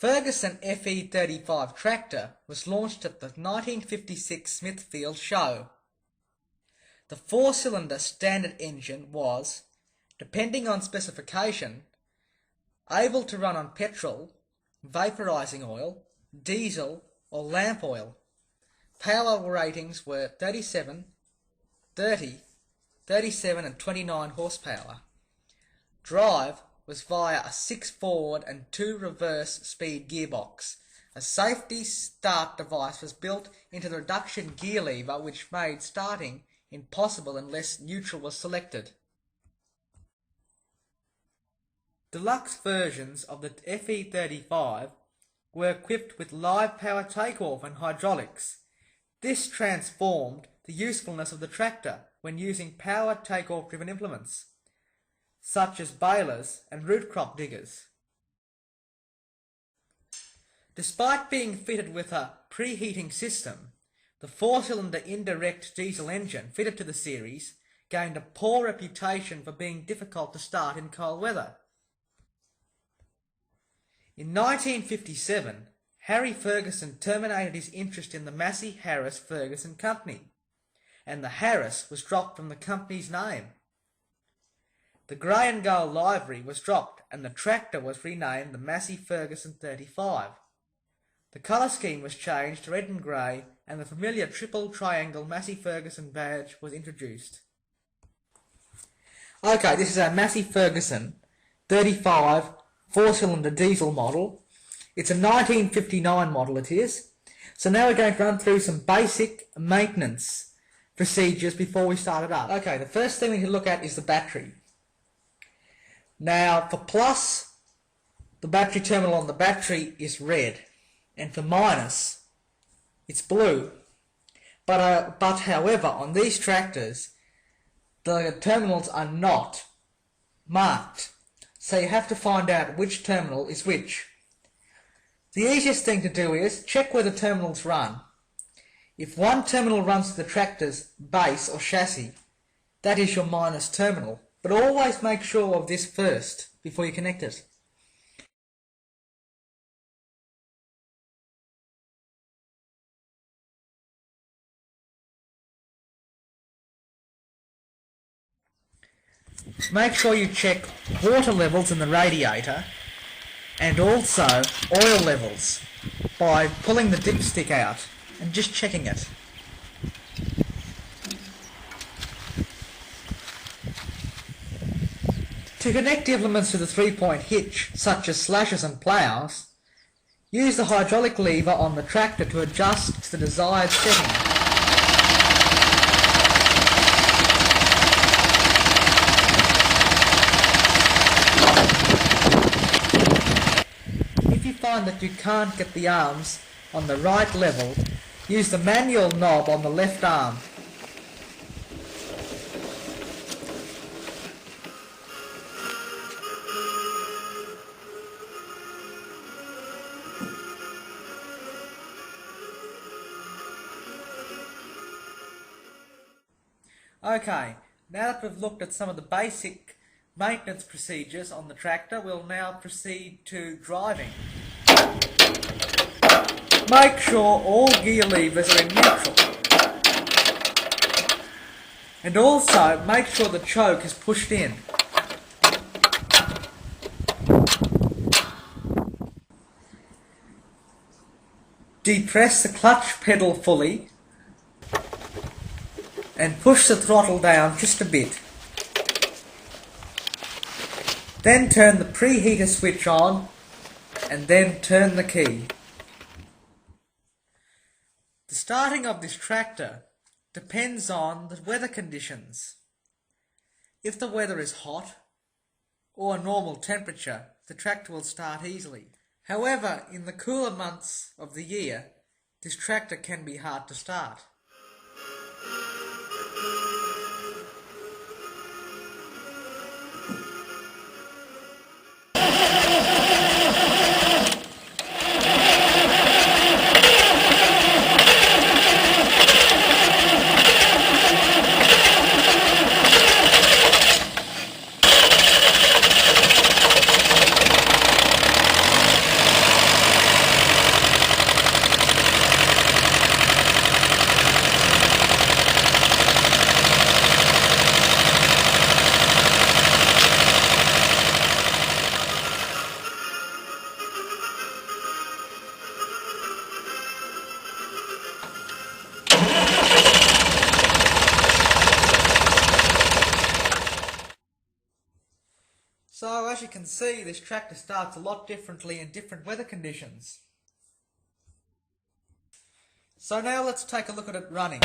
Ferguson FE35 tractor was launched at the 1956 Smithfield show. The four-cylinder standard engine was, depending on specification, able to run on petrol, vaporizing oil, diesel or lamp oil. Power ratings were 37, 30, 37 and 29 horsepower. Drive was via a 6 forward and 2 reverse speed gearbox. A safety start device was built into the reduction gear lever, which made starting impossible unless neutral was selected. Deluxe versions of the FE35 were equipped with live power takeoff and hydraulics. This transformed the usefulness of the tractor when using power takeoff driven implements, such as balers and root crop diggers. Despite being fitted with a preheating system, the four-cylinder indirect diesel engine fitted to the series gained a poor reputation for being difficult to start in cold weather. In 1957, Harry Ferguson terminated his interest in the Massey Ferguson company, and the Harris was dropped from the company's name. The grey and gold livery was dropped and the tractor was renamed the Massey Ferguson 35. The colour scheme was changed to red and grey and the familiar triple triangle Massey Ferguson badge was introduced. Okay, this is our Massey Ferguson 35 four-cylinder diesel model. It's a 1959 model it is. So now we're going to run through some basic maintenance procedures before we start it up. Okay, the first thing we need to look at is the battery. Now for plus, the battery terminal on the battery is red, and for minus, it's blue. But however, on these tractors, the terminals are not marked, so you have to find out which terminal is which. The easiest thing to do is check where the terminals run. If one terminal runs to the tractor's base or chassis, that is your minus terminal. But always make sure of this first before you connect it. Make sure you check water levels in the radiator and also oil levels by pulling the dipstick out and just checking it. To connect implements to the 3-point hitch, such as slashes and ploughs, use the hydraulic lever on the tractor to adjust to the desired setting. If you find that you can't get the arms on the right level, use the manual knob on the left arm. Okay, now that we've looked at some of the basic maintenance procedures on the tractor, we'll now proceed to driving. Make sure all gear levers are in neutral. And also make sure the choke is pushed in. Depress the clutch pedal fully and push the throttle down just a bit. Then turn the preheater switch on and then turn the key. The starting of this tractor depends on the weather conditions. If the weather is hot or a normal temperature, the tractor will start easily. However, in the cooler months of the year, this tractor can be hard to start. as you can see, this tractor starts a lot differently in different weather conditions. So now let's take a look at it running.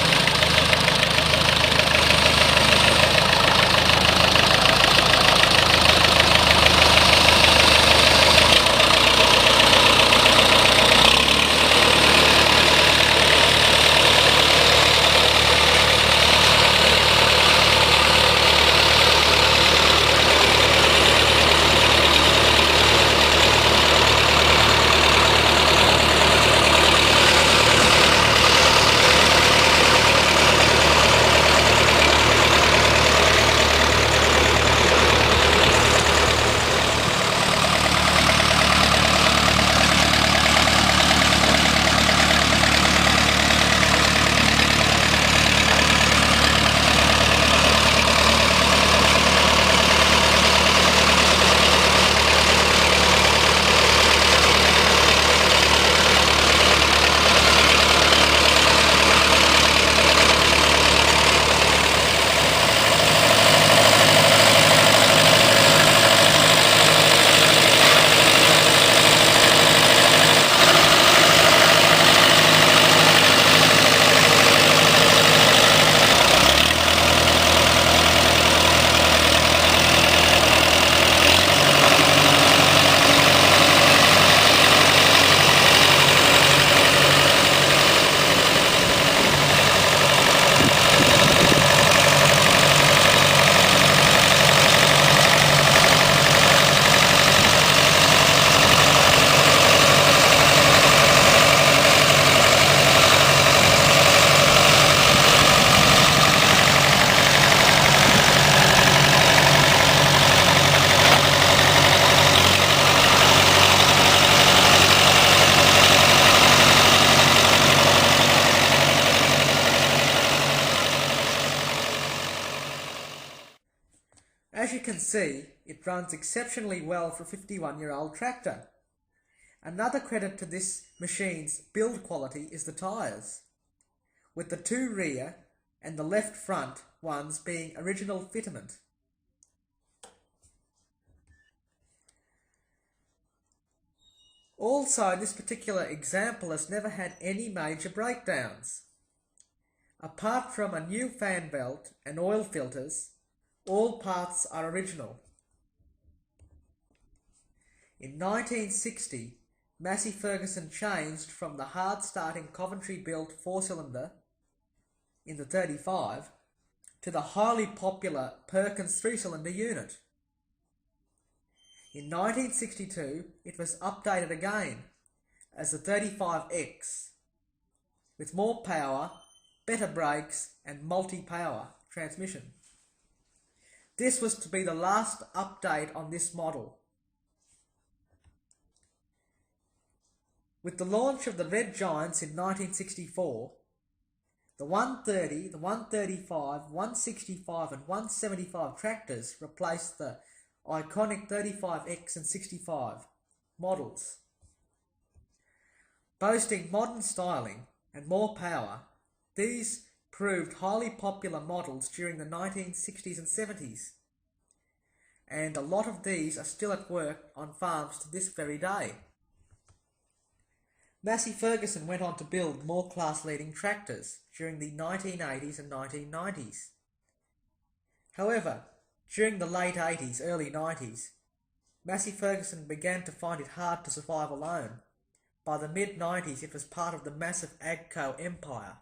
As you can see, it runs exceptionally well for a 51-year-old tractor. Another credit to this machine's build quality is the tyres, with the two rear and the left front ones being original fitment. Also, this particular example has never had any major breakdowns. Apart from a new fan belt and oil filters, all parts are original. In 1960, Massey Ferguson changed from the hard-starting Coventry-built four-cylinder in the 35 to the highly popular Perkins three-cylinder unit. In 1962, it was updated again as the 35X with more power, better brakes and multi-power transmission. This was to be the last update on this model. With the launch of the Red Giants in 1964, the 130, the 135, 165 and 175 tractors replaced the iconic 35X and 65 models. Boasting modern styling and more power, these proved highly popular models during the 1960s and 70s, and a lot of these are still at work on farms to this very day. Massey Ferguson went on to build more class-leading tractors during the 1980s and 1990s. However, during the late 80s, early 90s, Massey Ferguson began to find it hard to survive alone. By the mid-90s, it was part of the massive AGCO empire.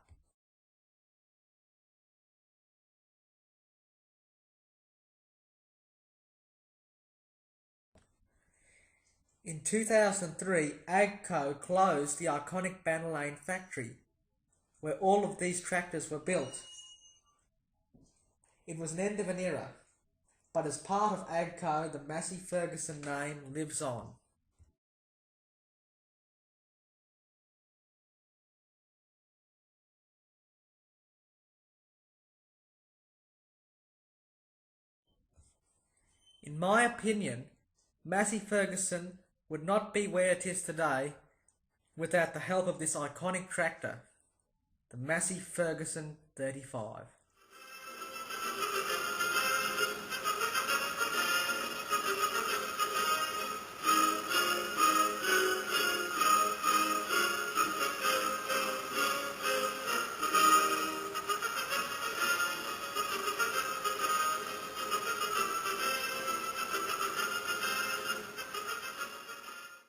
In 2003, AGCO closed the iconic Banner Lane factory, where all of these tractors were built. It was an end of an era, but as part of AGCO, the Massey Ferguson name lives on. In my opinion, Massey Ferguson would not be where it is today without the help of this iconic tractor, the Massey Ferguson 35.